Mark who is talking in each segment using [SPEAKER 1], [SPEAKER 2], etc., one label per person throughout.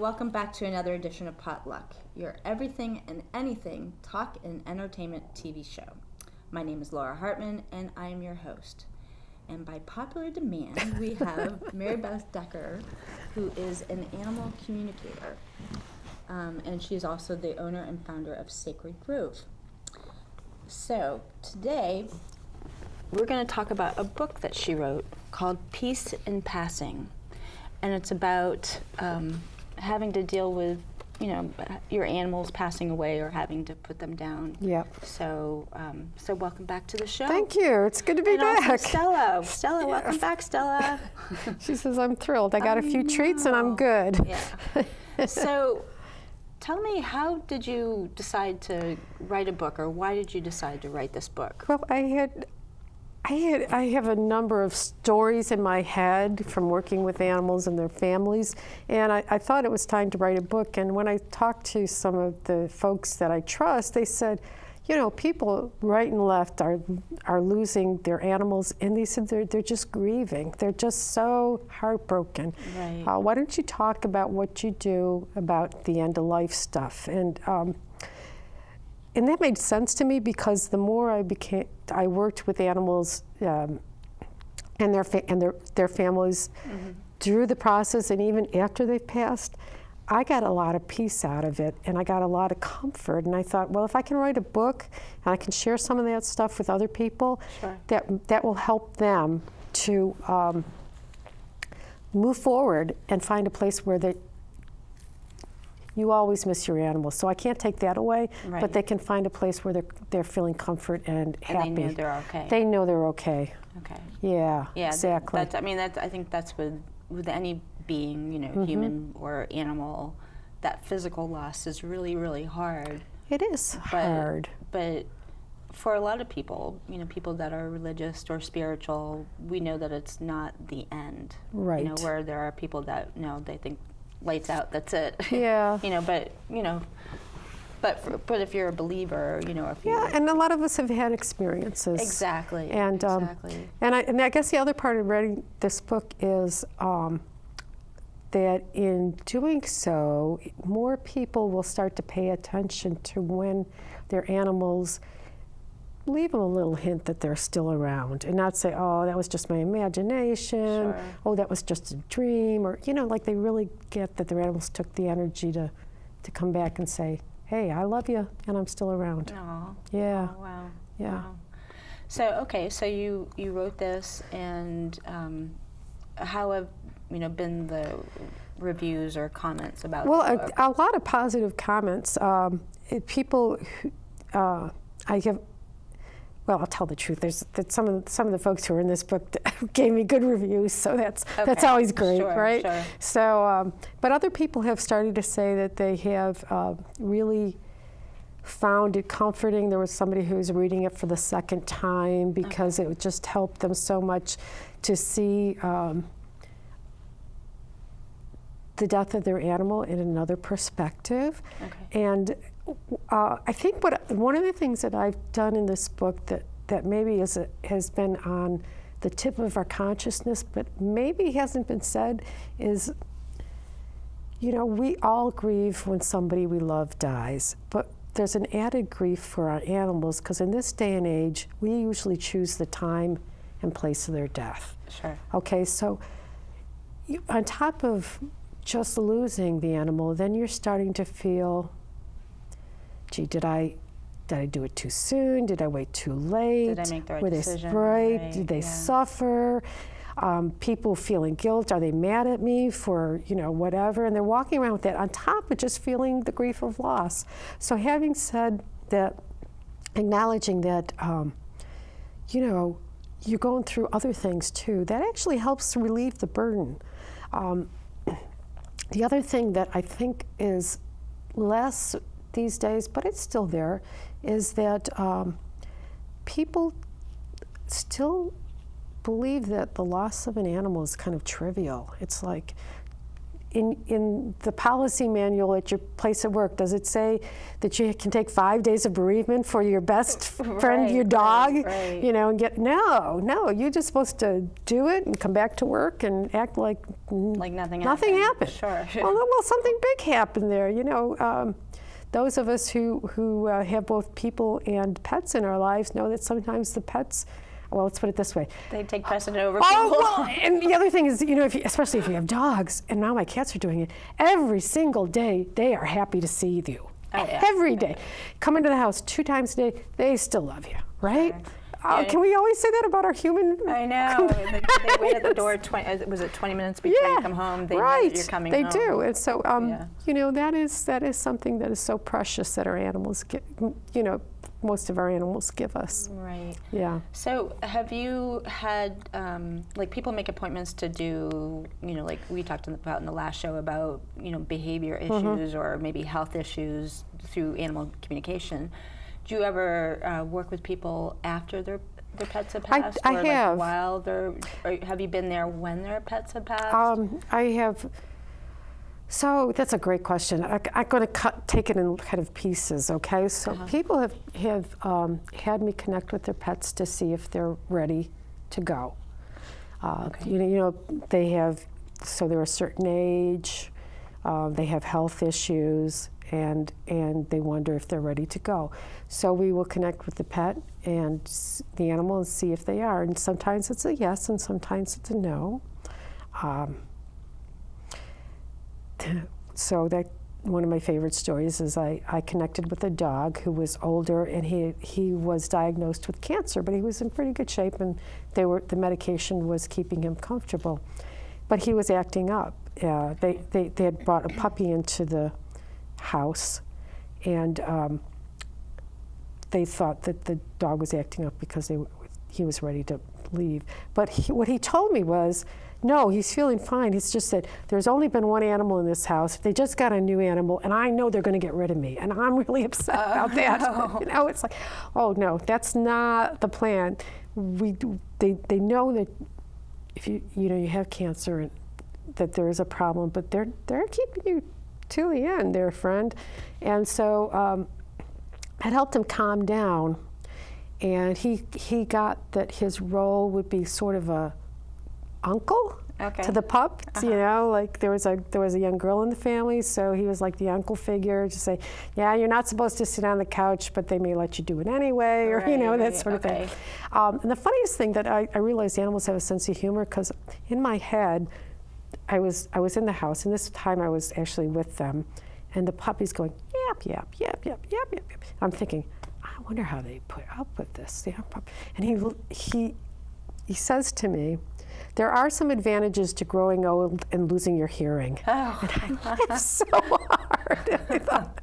[SPEAKER 1] welcome back to another edition of Potluck, your everything and anything talk and entertainment TV show. My name is Laura Hartman, and I am your host. And by popular demand, we have Maribeth Decker, who is an animal communicator, and she is also the owner and founder of Sacred Grove. So today, we're going to talk about a book that she wrote called Peace in Passing. And it's about having to deal with, your animals passing away or having to put them down.
[SPEAKER 2] Yep.
[SPEAKER 1] So welcome back to the show.
[SPEAKER 2] Thank you. It's good to be back.
[SPEAKER 1] Also Stella, yeah. Welcome back, Stella.
[SPEAKER 2] She says, I'm thrilled. I got a few treats and I'm good.
[SPEAKER 1] Yeah. So tell me, how did you decide to write a book, or why did you decide to write this book?
[SPEAKER 2] Well, I have a number of stories in my head from working with animals and their families, and I thought it was time to write a book. And when I talked to some of the folks that I trust, they said, people right and left are losing their animals, and they said they're just grieving. They're just so heartbroken.
[SPEAKER 1] Right.
[SPEAKER 2] Why don't you talk about what you do about the end-of-life stuff? And that made sense to me, because the more I worked with animals and their families through the process, and even after they've passed, I got a lot of peace out of it, and I got a lot of comfort. And I thought, well, if I can write a book and I can share some of that stuff with other people,
[SPEAKER 1] sure,
[SPEAKER 2] that will help them to move forward and find a place where you always miss your animals, so I can't take that away.
[SPEAKER 1] Right.
[SPEAKER 2] But they can find a place where they're feeling comfort and happy.
[SPEAKER 1] And they know they're okay.
[SPEAKER 2] They know they're okay.
[SPEAKER 1] Okay.
[SPEAKER 2] Yeah. Exactly.
[SPEAKER 1] I think that's with any being, human or animal, that physical loss is really, really hard.
[SPEAKER 2] It is hard.
[SPEAKER 1] But for a lot of people, people that are religious or spiritual, we know that it's not the end.
[SPEAKER 2] Right.
[SPEAKER 1] Where there are people that they think, lights out, that's it.
[SPEAKER 2] Yeah.
[SPEAKER 1] But if you're a believer, if you...
[SPEAKER 2] Yeah, and a lot of us have had experiences.
[SPEAKER 1] Exactly.
[SPEAKER 2] And
[SPEAKER 1] exactly.
[SPEAKER 2] And I guess the other part of writing this book is that in doing so, more people will start to pay attention to when their animals leave them a little hint that they're still around, and not say, oh, that was just my imagination,
[SPEAKER 1] sure,
[SPEAKER 2] oh, that was just a dream, or, like they really get that their animals took the energy to come back and say, hey, I love you, and I'm still around.
[SPEAKER 1] Aww.
[SPEAKER 2] Yeah.
[SPEAKER 1] Oh, wow.
[SPEAKER 2] Yeah.
[SPEAKER 1] Wow. So you wrote this, and how have, been the reviews or comments about
[SPEAKER 2] Well,
[SPEAKER 1] the book?
[SPEAKER 2] a lot of positive comments. People, well, I'll tell the truth. There's some of the folks who are in this book gave me good reviews, so that's always great,
[SPEAKER 1] sure,
[SPEAKER 2] right?
[SPEAKER 1] Sure.
[SPEAKER 2] So, but other people have started to say that they have really found it comforting. There was somebody who was reading it for the second time because it just helped them so much to see the death of their animal in another perspective.
[SPEAKER 1] Okay.
[SPEAKER 2] And I think one of the things that I've done in this book that maybe has been on the tip of our consciousness, but maybe hasn't been said, is, we all grieve when somebody we love dies, but there's an added grief for our animals, because in this day and age, we usually choose the time and place of their death.
[SPEAKER 1] Sure.
[SPEAKER 2] Okay, so on top of just losing the animal, then you're starting to feel, gee, did I do it too soon? Did I wait too late?
[SPEAKER 1] Did I make the right
[SPEAKER 2] Were
[SPEAKER 1] decision?
[SPEAKER 2] They right?
[SPEAKER 1] Right,
[SPEAKER 2] Did they
[SPEAKER 1] yeah.
[SPEAKER 2] suffer? People feeling guilt. Are they mad at me for, whatever? And they're walking around with that on top of just feeling the grief of loss. So having said that, acknowledging that, you're going through other things too, that actually helps relieve the burden. The other thing that I think is less these days, but it's still there, is that people still believe that the loss of an animal is kind of trivial. It's like, in the policy manual at your place of work, does it say that you can take 5 days of bereavement for your best friend, your dog?
[SPEAKER 1] Right.
[SPEAKER 2] You know, and no, you're just supposed to do it and come back to work and act like
[SPEAKER 1] nothing
[SPEAKER 2] happened.
[SPEAKER 1] Sure.
[SPEAKER 2] Well, something big happened there. You know, those of us who have both people and pets in our lives know that sometimes the pets. Well, let's put it this way.
[SPEAKER 1] They take precedent over people.
[SPEAKER 2] Oh, well, and the other thing is, you know, especially if you have dogs, and now my cats are doing it, every single day they are happy to see you.
[SPEAKER 1] Oh, yeah.
[SPEAKER 2] Every day. Come into the house 2 times a day, they still love you, right?
[SPEAKER 1] Yeah.
[SPEAKER 2] Can we always say that about our human?
[SPEAKER 1] I know. They wait at the door, 20 minutes before you come home. They know that you're coming home.
[SPEAKER 2] They do. And so, you know, that is something that is so precious that our animals get, you know, most of our animals give us.
[SPEAKER 1] Right.
[SPEAKER 2] Yeah.
[SPEAKER 1] So have you had, like people make appointments to do, you know, like we talked about in the last show about, you know, behavior issues or maybe health issues through animal communication. Do you ever work with people after their pets have passed?
[SPEAKER 2] I
[SPEAKER 1] or
[SPEAKER 2] have.
[SPEAKER 1] Like while they're, or have you been there when their pets have passed?
[SPEAKER 2] I have. So that's a great question. I'm going to take it in kind of pieces, okay? So people have had me connect with their pets to see if they're ready to go. You know, they have, so they're a certain age, they have health issues, and they wonder if they're ready to go. So we will connect with the pet and the animal and see if they are. And sometimes it's a yes, and sometimes it's a no. So that one of my favorite stories is I connected with a dog who was older, and he was diagnosed with cancer, but he was in pretty good shape, and the medication was keeping him comfortable, but he was acting up. They had brought a puppy into the house, and they thought that the dog was acting up because he was ready to leave. But what he told me was, no, he's feeling fine. It's just that there's only been one animal in this house. They just got a new animal, and I know they're going to get rid of me, and I'm really upset about that.
[SPEAKER 1] No.
[SPEAKER 2] You know, it's like, oh no, that's not the plan. They know that if you have cancer, and that there is a problem, but they're keeping you to the end, their friend, and so it helped him calm down, and he got that his role would be sort of a uncle to the pup. You know, like there was a young girl in the family, so he was like the uncle figure to say, yeah, you're not supposed to sit on the couch, but they may let you do it anyway, or you know, that sort of thing. And the funniest thing that I realized animals have a sense of humor, because in my head, I was in the house, and this time I was actually with them, and the puppy's going yap yap yap yap yap yap. I'm thinking, I wonder how they output this. And he says to me, there are some advantages to growing old and losing your hearing.
[SPEAKER 1] Oh.
[SPEAKER 2] And I laughed so hard. I thought,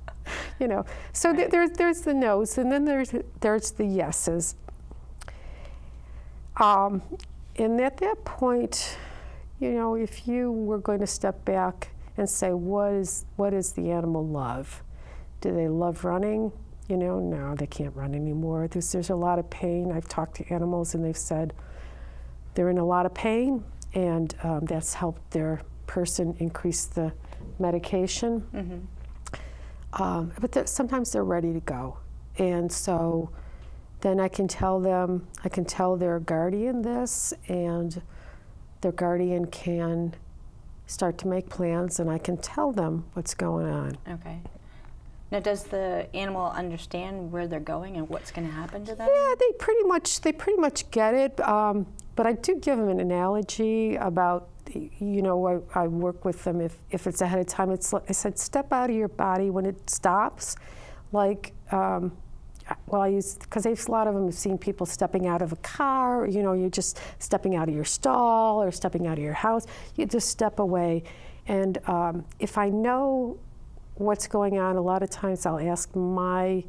[SPEAKER 2] you know, so there's the no's, and then there's the yeses. And at that point, you know, if you were going to step back and say, what is the animal love? Do they love running? You know, no, they can't run anymore. There's a lot of pain. I've talked to animals, and they've said they're in a lot of pain, and that's helped their person increase the medication. But sometimes they're ready to go. And so then I can tell their guardian this, and their guardian can start to make plans, and I can tell them what's going on.
[SPEAKER 1] Okay. Now, does the animal understand where they're going and what's going to happen to them?
[SPEAKER 2] Yeah, they pretty much get it. But I do give them an analogy about, you know, I work with them if it's ahead of time. I said, step out of your body when it stops. Like, well, because a lot of them have seen people stepping out of a car, you know, you're just stepping out of your stall or stepping out of your house. You just step away. And if I know what's going on, a lot of times I'll ask my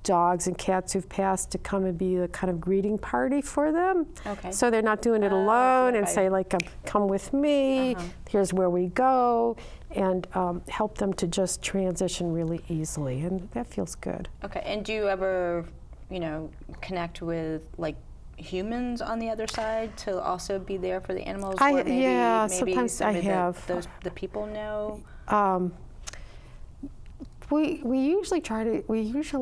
[SPEAKER 2] dogs and cats who've passed to come and be the kind of greeting party for them.
[SPEAKER 1] Okay.
[SPEAKER 2] So they're not doing it alone, and say, like, come with me, here's where we go, and help them to just transition really easily, and that feels good.
[SPEAKER 1] Okay, and do you ever, you know, connect with, like, humans on the other side to also be there for the animals?
[SPEAKER 2] Or
[SPEAKER 1] maybe,
[SPEAKER 2] yeah,
[SPEAKER 1] maybe
[SPEAKER 2] sometimes I have.
[SPEAKER 1] The people know?
[SPEAKER 2] We usually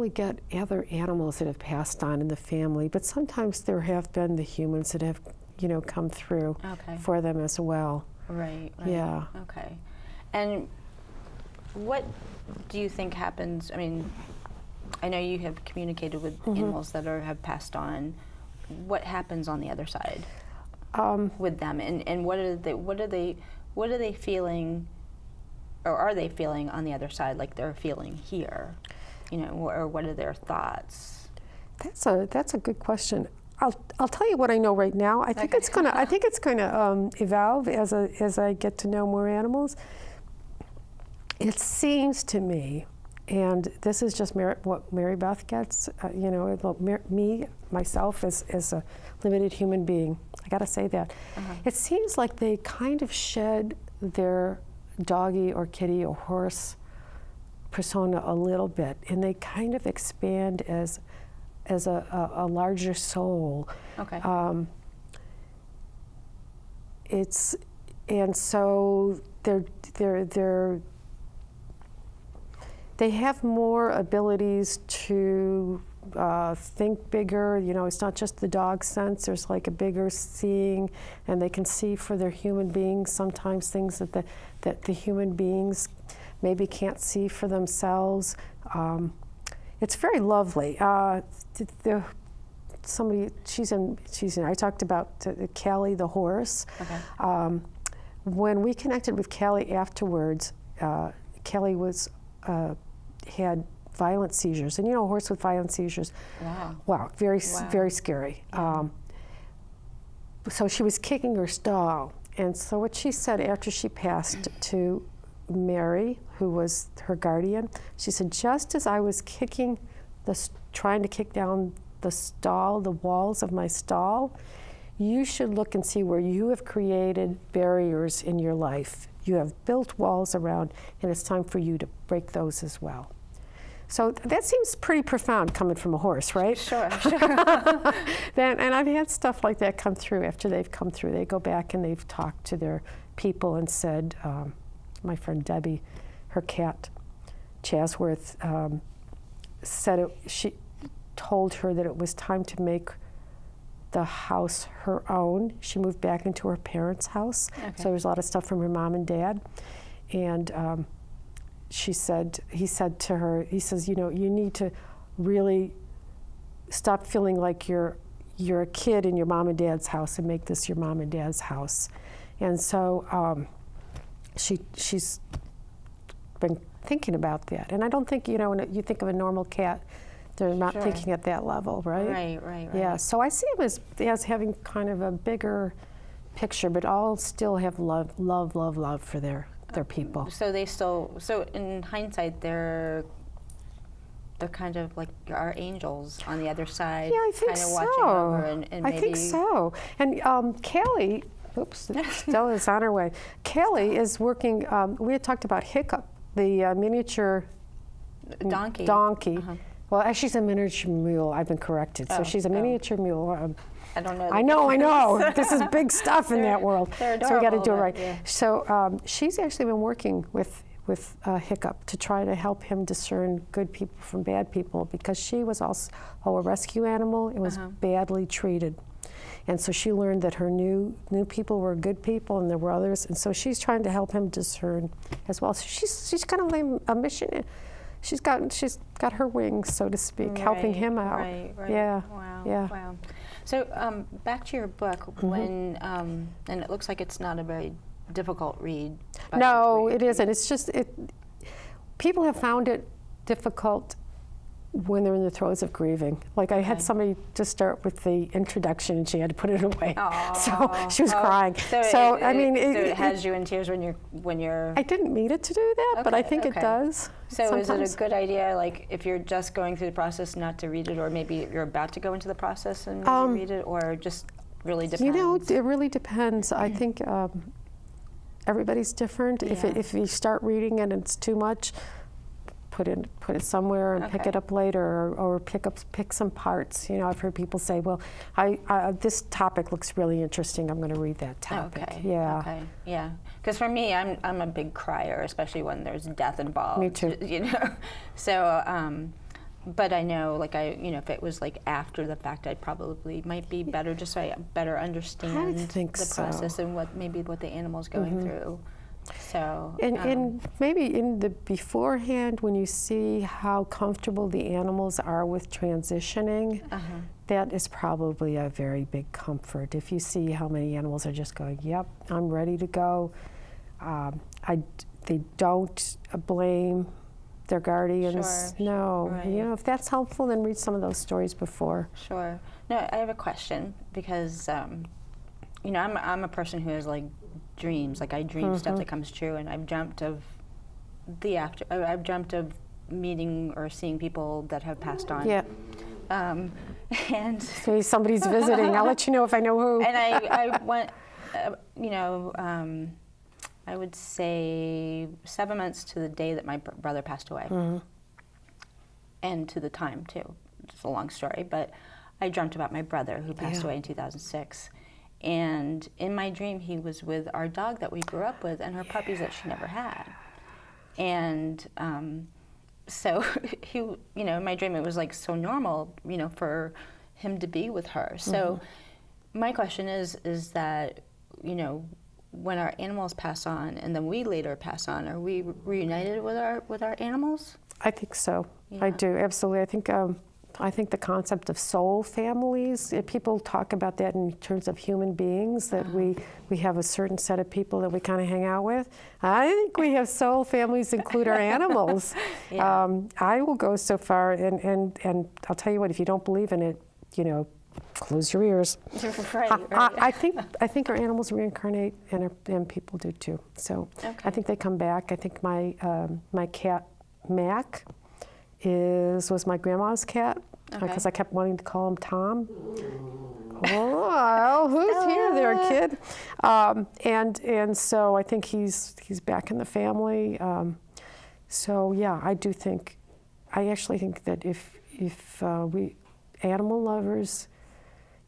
[SPEAKER 2] get other animals that have passed on in the family, but sometimes there have been the humans that have, come through for them as well.
[SPEAKER 1] Right.
[SPEAKER 2] Yeah.
[SPEAKER 1] Okay. And what do you think happens? I mean, I know you have communicated with animals that have passed on. What happens on the other side with them, and what are they feeling, or are they feeling on the other side like they're feeling here, or what are their thoughts?
[SPEAKER 2] That's a good question. I'll tell you what I know right now. I think it's gonna evolve as I get to know more animals. It seems to me, and this is just what Maribeth gets, myself as a limited human being. I gotta say that. It seems like they kind of shed their doggy or kitty or horse persona a little bit, and they kind of expand as a larger soul.
[SPEAKER 1] Okay.
[SPEAKER 2] And so they have more abilities to think bigger. It's not just the dog sense. There's like a bigger seeing, and they can see for their human beings sometimes things that the human beings maybe can't see for themselves. It's very lovely. I talked about Callie the horse.
[SPEAKER 1] Okay.
[SPEAKER 2] When we connected with Callie afterwards, Callie had violent seizures, and a horse with violent seizures. Wow, very scary.
[SPEAKER 1] Yeah.
[SPEAKER 2] So she was kicking her stall, and so what she said after she passed to Mary, who was her guardian, she said, just as I was trying to kick down the walls of my stall, you should look and see where you have created barriers in your life. You have built walls around, and it's time for you to break those as well. So that seems pretty profound coming from a horse, right?
[SPEAKER 1] Sure.
[SPEAKER 2] And I've had stuff like that come through after they've come through. They go back and they've talked to their people and said, my friend Debbie, her cat, Chasworth, she told her that it was time to make the house her own. She moved back into her parents' house, so there was a lot of stuff from her mom and dad. And he said to her, he says, you need to really stop feeling like you're a kid in your mom and dad's house and make this your mom and dad's house. And so she's been thinking about that. And I don't think, when you think of a normal cat, they're not thinking at that level, right?
[SPEAKER 1] Right.
[SPEAKER 2] Yeah, so I see them as having kind of a bigger picture, but all still have love for their people.
[SPEAKER 1] So in hindsight, they're kind of like our angels on the other side.
[SPEAKER 2] Yeah, I think
[SPEAKER 1] kind of
[SPEAKER 2] so.
[SPEAKER 1] watching over and maybe.
[SPEAKER 2] I think so. And Callie, Stella is on her way. Callie is working, we had talked about Hiccup, the miniature
[SPEAKER 1] donkey.
[SPEAKER 2] Well, actually, she's a miniature mule. I've been corrected. So she's a miniature mule.
[SPEAKER 1] I don't know.
[SPEAKER 2] I know. This is big stuff in that world.
[SPEAKER 1] They're adorable,
[SPEAKER 2] so we got to do it right.
[SPEAKER 1] Yeah.
[SPEAKER 2] So she's actually been working with Hiccup to try to help him discern good people from bad people, because she was also a rescue animal and was badly treated. And so she learned that her new people were good people and there were others. And so she's trying to help him discern as well. So she's kind of like a mission. She's got her wings, so to speak, helping him out.
[SPEAKER 1] Right.
[SPEAKER 2] Yeah.
[SPEAKER 1] Wow. So back to your book, when and it looks like it's not a very difficult read.
[SPEAKER 2] No, it isn't. It's just people have found it difficult when they're in the throes of grieving. Like I had somebody just start with the introduction and she had to put it away. So she was crying. So it
[SPEAKER 1] has you in tears when you're.
[SPEAKER 2] I didn't mean it to do that, but I think it does.
[SPEAKER 1] So
[SPEAKER 2] sometimes.
[SPEAKER 1] Is it a good idea, like if you're just going through the process, not to read it, or maybe you're about to go into the process and read it, or just really depends?
[SPEAKER 2] It really depends. I think everybody's different.
[SPEAKER 1] Yeah.
[SPEAKER 2] If you start reading and it's too much, put it somewhere and pick
[SPEAKER 1] Okay.
[SPEAKER 2] it up later, or pick some parts. You know, I've heard people say, well, this topic looks really interesting. I'm going to read that topic.
[SPEAKER 1] Okay.
[SPEAKER 2] Yeah.
[SPEAKER 1] Okay. Yeah. Because for me, I'm a big crier, especially when there's death involved.
[SPEAKER 2] Me too.
[SPEAKER 1] You know, so. But I know, like if it was like after the fact, I probably might be better, just so I better understand the process and what the animal's going through. So.
[SPEAKER 2] And maybe in the beforehand, when you see how comfortable the animals are with transitioning, that is probably a very big comfort. If you see how many animals are just going, yep, I'm ready to go. They don't blame their guardians.
[SPEAKER 1] Sure.
[SPEAKER 2] No.
[SPEAKER 1] Right.
[SPEAKER 2] You know, if that's helpful, then read some of those stories before.
[SPEAKER 1] Sure. No, I have a question because, I'm a person who has like dreams. Like I dream stuff that comes true, and I've dreamt of I've dreamt of meeting or seeing people that have passed on.
[SPEAKER 2] Yeah.
[SPEAKER 1] And
[SPEAKER 2] Maybe somebody's visiting. I'll let you know if I know who.
[SPEAKER 1] And I went, I would say 7 months to the day that my brother passed away, and to the time too. It's a long story, but I dreamt about my brother who passed away in 2006. And in my dream, he was with our dog that we grew up with and her puppies that she never had. And so in my dream, it was like so normal, for him to be with her. So my question is that, when our animals pass on and then we later pass on, are we reunited with our animals?
[SPEAKER 2] I think so.
[SPEAKER 1] Yeah.
[SPEAKER 2] I do, absolutely. I think the concept of soul families, people talk about that in terms of human beings, that we have a certain set of people that we kind of hang out with. I think we have soul families include our animals.
[SPEAKER 1] Yeah.
[SPEAKER 2] I will go so far, and I'll tell you what, if you don't believe in it, close your ears.
[SPEAKER 1] Right.
[SPEAKER 2] I think our animals reincarnate, and people do too. So I think they come back. I think my cat Mac was my grandma's cat, because I kept wanting to call him Tom. Oh, who's here there, kid? And so I think he's back in the family. So yeah, I actually think that if we animal lovers,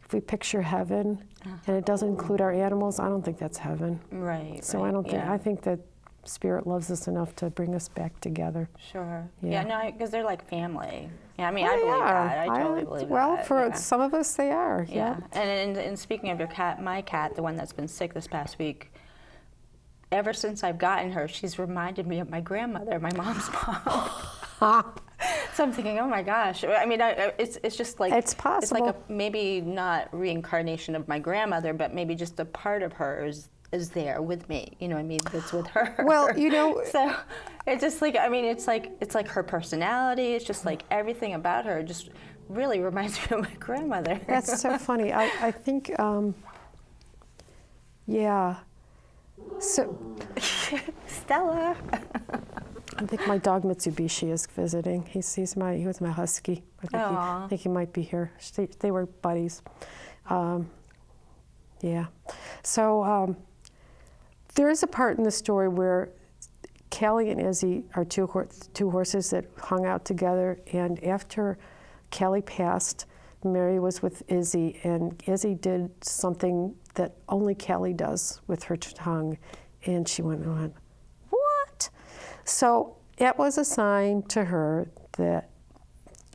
[SPEAKER 2] if we picture heaven and it doesn't include our animals, I don't think that's heaven.
[SPEAKER 1] Right.
[SPEAKER 2] So
[SPEAKER 1] right.
[SPEAKER 2] I think that Spirit loves us enough to bring us back together.
[SPEAKER 1] Sure.
[SPEAKER 2] Yeah.
[SPEAKER 1] No, because they're like family. Yeah, I mean, I believe that. I totally believe that.
[SPEAKER 2] Well, for some of us, they are.
[SPEAKER 1] Yeah. And speaking of your cat, my cat, the one that's been sick this past week, ever since I've gotten her, she's reminded me of my grandmother, my mom's mom. So I'm thinking, oh my gosh. I mean, it's just like
[SPEAKER 2] it's possible.
[SPEAKER 1] It's like maybe not reincarnation of my grandmother, but maybe just a part of her is there with me. You know what I mean? That's with her.
[SPEAKER 2] Well,
[SPEAKER 1] So it's just like, I mean, it's like her personality. It's just like everything about her just really reminds me of my grandmother.
[SPEAKER 2] That's so funny. I think, yeah. So
[SPEAKER 1] Stella.
[SPEAKER 2] I think my dog Mitsubishi is visiting. He was my husky. I think he might be here. They were buddies. Yeah. So there is a part in the story where Callie and Izzy are two horses that hung out together, and after Callie passed, Mary was with Izzy, and Izzy did something that only Callie does with her tongue, and she went, what? So it was a sign to her that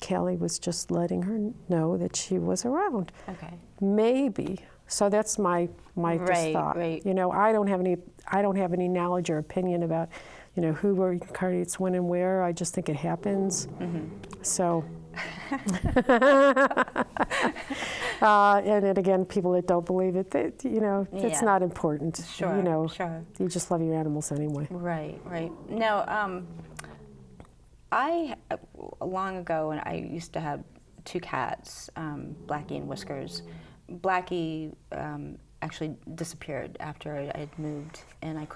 [SPEAKER 2] Callie was just letting her know that she was around.
[SPEAKER 1] Okay.
[SPEAKER 2] Maybe. So that's my just thought.
[SPEAKER 1] Right.
[SPEAKER 2] I don't have any knowledge or opinion about, who reincarnates when and where. I just think it happens. Mm-hmm. So. And then again, people that don't believe it, it's not important.
[SPEAKER 1] Sure, sure.
[SPEAKER 2] You just love your animals anyway.
[SPEAKER 1] Right. Now, I long ago, when I used to have two cats, Blackie and Whiskers. Blackie actually disappeared after I had moved, and I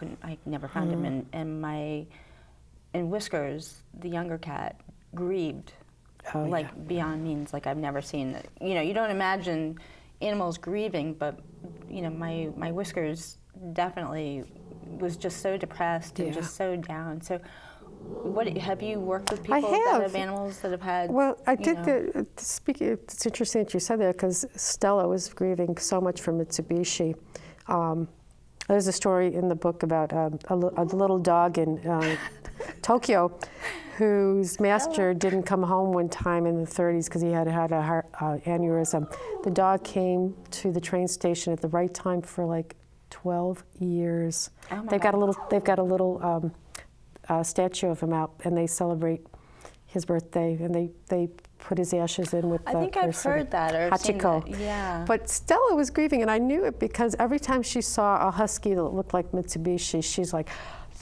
[SPEAKER 1] never found him. And Whiskers, the younger cat, grieved. Beyond means, like I've never seen. You don't imagine animals grieving, but my Whiskers definitely was just so depressed and just so down. So, what have you worked with people that have animals that have had?
[SPEAKER 2] Well, I did speaking. It's interesting that you said that because Stella was grieving so much for Mitsubishi. There's a story in the book about a little dog in Tokyo whose master didn't come home one time in the 30s because he had had a heart aneurysm. The dog came to the train station at the right time for like 12 years.
[SPEAKER 1] Oh my
[SPEAKER 2] They've got a little statue of him out, and they celebrate his birthday, and they put his ashes in with
[SPEAKER 1] I think I've heard that or seen
[SPEAKER 2] Hachiko.
[SPEAKER 1] that. Yeah.
[SPEAKER 2] But Stella was grieving, and I knew it because every time she saw a husky that looked like Mitsubishi, she's like,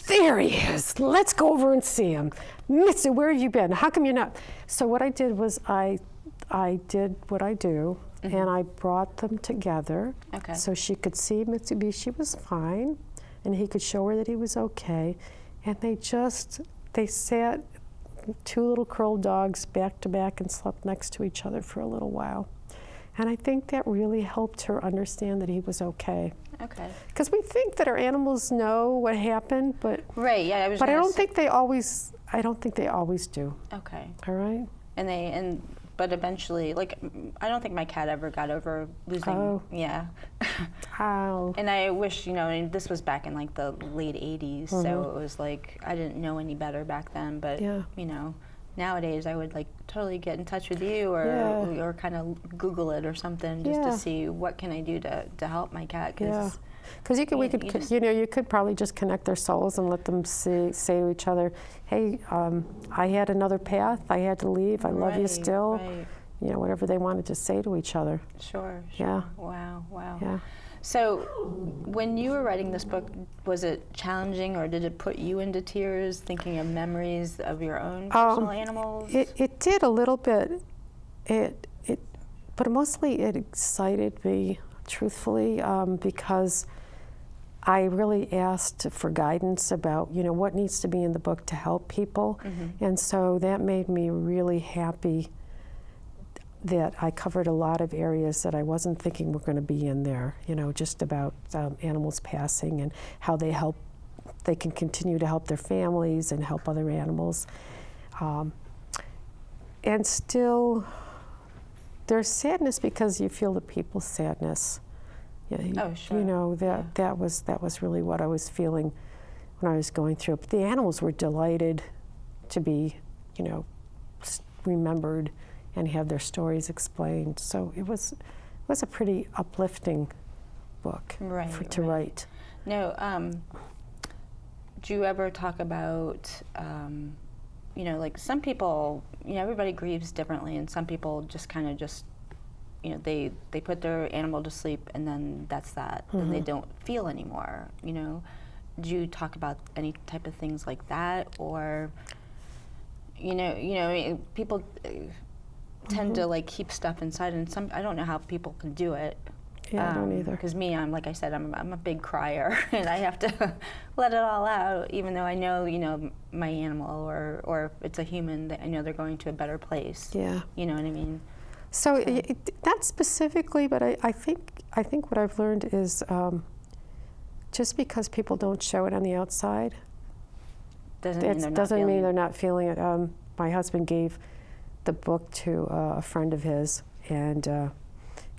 [SPEAKER 2] there he is. Let's go over and see him. Mitsu, where have you been? How come you're not? So what I did was I did what I do, and I brought them together so she could see Mitsubishi was fine, and he could show her that he was okay. And they sat, two little curled dogs back to back and slept next to each other for a little while. And I think that really helped her understand that he was okay.
[SPEAKER 1] Okay.
[SPEAKER 2] Because we think that our animals know what happened, but
[SPEAKER 1] right, yeah,
[SPEAKER 2] I don't think they always do.
[SPEAKER 1] Okay.
[SPEAKER 2] All right.
[SPEAKER 1] But eventually, like, I don't think my cat ever got over losing.
[SPEAKER 2] Oh.
[SPEAKER 1] Yeah.
[SPEAKER 2] How?
[SPEAKER 1] And I wish, and this was back in like the late 80s, so it was like, I didn't know any better back then, but, nowadays I would like totally get in touch with you or kind of Google it or something just to see what can I do to help my cat.
[SPEAKER 2] Because you could probably just connect their souls and let them say to each other, hey, I had another path, I had to leave, I love you still.
[SPEAKER 1] Right.
[SPEAKER 2] Whatever they wanted to say to each other.
[SPEAKER 1] Sure.
[SPEAKER 2] Yeah.
[SPEAKER 1] Wow.
[SPEAKER 2] Yeah.
[SPEAKER 1] So when you were writing this book, was it challenging or did it put you into tears thinking of memories of your own personal animals?
[SPEAKER 2] It did a little bit. But mostly it excited me, truthfully, because I really asked for guidance about, what needs to be in the book to help people. And so that made me really happy that I covered a lot of areas that I wasn't thinking were going to be in there, just about animals passing and how they can continue to help their families and help other animals. And still, there's sadness because you feel the people's sadness.
[SPEAKER 1] Oh, sure.
[SPEAKER 2] That was really what I was feeling when I was going through it. But the animals were delighted to be, remembered and have their stories explained. So it was a pretty uplifting book to write.
[SPEAKER 1] No, do you ever talk about, like some people, everybody grieves differently, and some people just kind of they put their animal to sleep and then that's that, and they don't feel anymore. Do you talk about any type of things like that, or people tend to like keep stuff inside, and I don't know how people can do it.
[SPEAKER 2] Yeah, I don't either.
[SPEAKER 1] Because me, like I said, I'm a big crier, and I have to let it all out, even though I know, my animal or if it's a human, that I know they're going to a better place.
[SPEAKER 2] Yeah.
[SPEAKER 1] You know what I mean?
[SPEAKER 2] So not specifically, but I think what I've learned is just because people don't show it on the outside doesn't mean they're not feeling it. My husband gave the book to a friend of his, and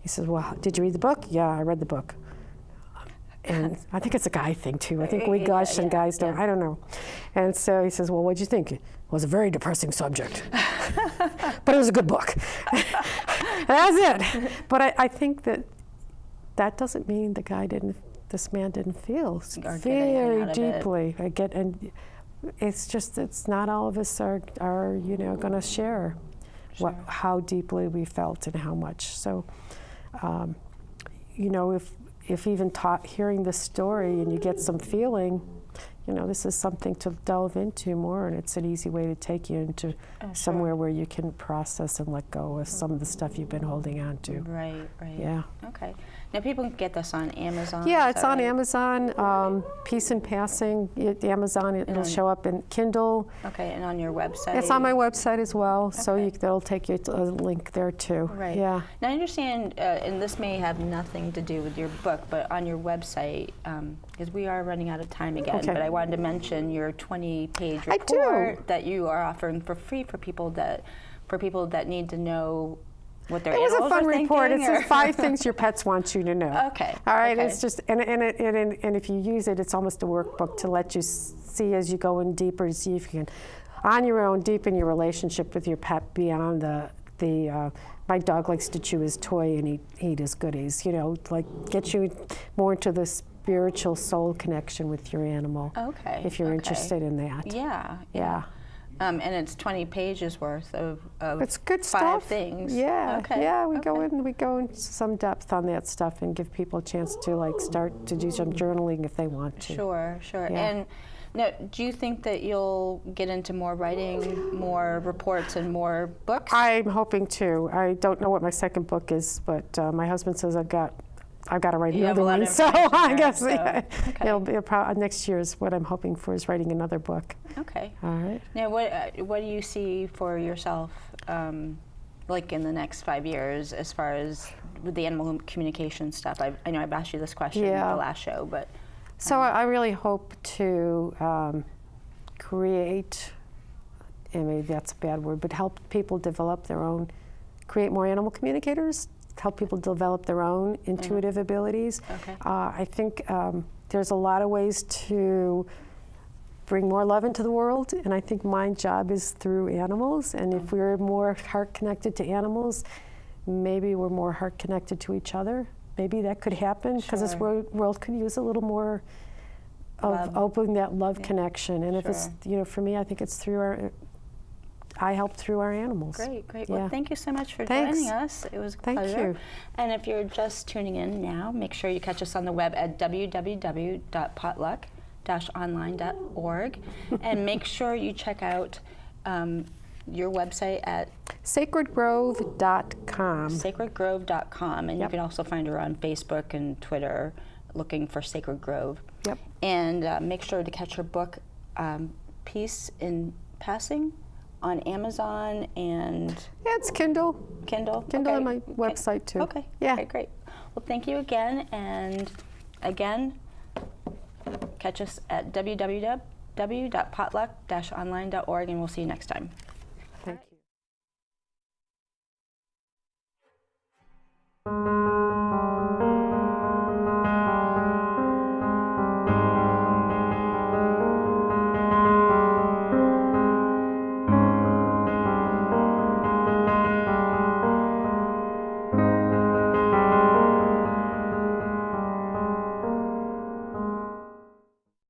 [SPEAKER 2] he says, well, did you read the book? Yeah, I read the book. And I think it's a guy thing too. I think we gush and guys don't. I don't know. And so he says, well, what'd you think? It was a very depressing subject, but it was a good book. That's it. But I think that doesn't mean this man didn't feel very deeply. And it's just, it's not all of us are going to share how deeply we felt and how much. So, if even hearing this story and you get some feeling, this is something to delve into more, and it's an easy way to take you into somewhere where you can process and let go of some of the stuff you've been holding on to.
[SPEAKER 1] Right.
[SPEAKER 2] Yeah.
[SPEAKER 1] Okay. Now people can get this on Amazon.
[SPEAKER 2] Yeah,
[SPEAKER 1] is
[SPEAKER 2] it's
[SPEAKER 1] that
[SPEAKER 2] on
[SPEAKER 1] right?
[SPEAKER 2] Amazon, Peace and Passing, Amazon, it'll show up in Kindle.
[SPEAKER 1] Okay, and on your website?
[SPEAKER 2] It's on my website as well, so
[SPEAKER 1] Okay.
[SPEAKER 2] that'll take you to a link there too.
[SPEAKER 1] Right.
[SPEAKER 2] Yeah.
[SPEAKER 1] Now I understand, and this may have nothing to do with your book, but on your website, because we are running out of time again,
[SPEAKER 2] Okay.
[SPEAKER 1] but I wanted to mention your 20-page
[SPEAKER 2] I do.
[SPEAKER 1] report that you are offering for free for people that need to know what their
[SPEAKER 2] It was
[SPEAKER 1] animals
[SPEAKER 2] a fun
[SPEAKER 1] are
[SPEAKER 2] report. It
[SPEAKER 1] thinking,
[SPEAKER 2] says 5 things your pets want you to know.
[SPEAKER 1] Okay.
[SPEAKER 2] All right.
[SPEAKER 1] Okay.
[SPEAKER 2] It's just and if you use it, it's almost a workbook to let you see as you go in deeper to see if you can, on your own, deepen your relationship with your pet beyond the. My dog likes to chew his toy and eat his goodies. You know, like get you more into the spiritual soul connection with your animal.
[SPEAKER 1] Okay.
[SPEAKER 2] If you're
[SPEAKER 1] okay.
[SPEAKER 2] interested in that.
[SPEAKER 1] Yeah.
[SPEAKER 2] Yeah.
[SPEAKER 1] And it's 20 pages worth of
[SPEAKER 2] It's good
[SPEAKER 1] 5
[SPEAKER 2] stuff.
[SPEAKER 1] things.
[SPEAKER 2] Yeah,
[SPEAKER 1] Okay.
[SPEAKER 2] yeah. We go
[SPEAKER 1] Okay.
[SPEAKER 2] into some depth on that stuff and give people a chance to start to do some journaling if they want to.
[SPEAKER 1] Sure, sure.
[SPEAKER 2] Yeah.
[SPEAKER 1] And now, do you think that you'll get into more writing, more reports, and more books?
[SPEAKER 2] I'm hoping to. I don't know what my second book is, but my husband says I've got to write
[SPEAKER 1] You have
[SPEAKER 2] another
[SPEAKER 1] a lot
[SPEAKER 2] one.
[SPEAKER 1] of
[SPEAKER 2] So
[SPEAKER 1] information
[SPEAKER 2] I
[SPEAKER 1] there,
[SPEAKER 2] guess
[SPEAKER 1] so,
[SPEAKER 2] yeah,
[SPEAKER 1] okay.
[SPEAKER 2] it'll be next year is what I'm hoping for, is writing another book.
[SPEAKER 1] Okay.
[SPEAKER 2] All right.
[SPEAKER 1] Now, what do you see for yourself, like in the next 5 years, as far as with the animal communication stuff? I know I've asked you this question in the last show, but.
[SPEAKER 2] So I really hope to create, and maybe that's a bad word, but help people develop their own, create more animal communicators, help people develop their own intuitive abilities.
[SPEAKER 1] Okay.
[SPEAKER 2] I think there's a lot of ways to bring more love into the world, and I think my job is through animals, and if we're more heart connected to animals, maybe we're more heart connected to each other. Maybe that could happen, because this
[SPEAKER 1] Sure.
[SPEAKER 2] world could use a little more of
[SPEAKER 1] Love.
[SPEAKER 2] opening that love connection. And if it's,
[SPEAKER 1] Sure.
[SPEAKER 2] For me, I think it's through I help through our animals.
[SPEAKER 1] Great, great.
[SPEAKER 2] Yeah.
[SPEAKER 1] Well, thank you so much for
[SPEAKER 2] Thanks.
[SPEAKER 1] joining us. It was a
[SPEAKER 2] Thank
[SPEAKER 1] pleasure.
[SPEAKER 2] you.
[SPEAKER 1] And if you're just tuning in now, make sure you catch us on the web at www.potluck-online.org. And make sure you check out your website at
[SPEAKER 2] sacredgrove.com.
[SPEAKER 1] sacredgrove.com. And you can also find her on Facebook and Twitter looking for Sacred Grove.
[SPEAKER 2] Yep.
[SPEAKER 1] And make sure to catch her book, Peace in Passing, on Amazon and
[SPEAKER 2] Yeah, it's Kindle.
[SPEAKER 1] Kindle.
[SPEAKER 2] Kindle
[SPEAKER 1] Okay.
[SPEAKER 2] on my website too.
[SPEAKER 1] Okay.
[SPEAKER 2] Yeah.
[SPEAKER 1] Okay, great. Well, thank you again. And again, catch us at www.potluck-online.org, and we'll see you next time.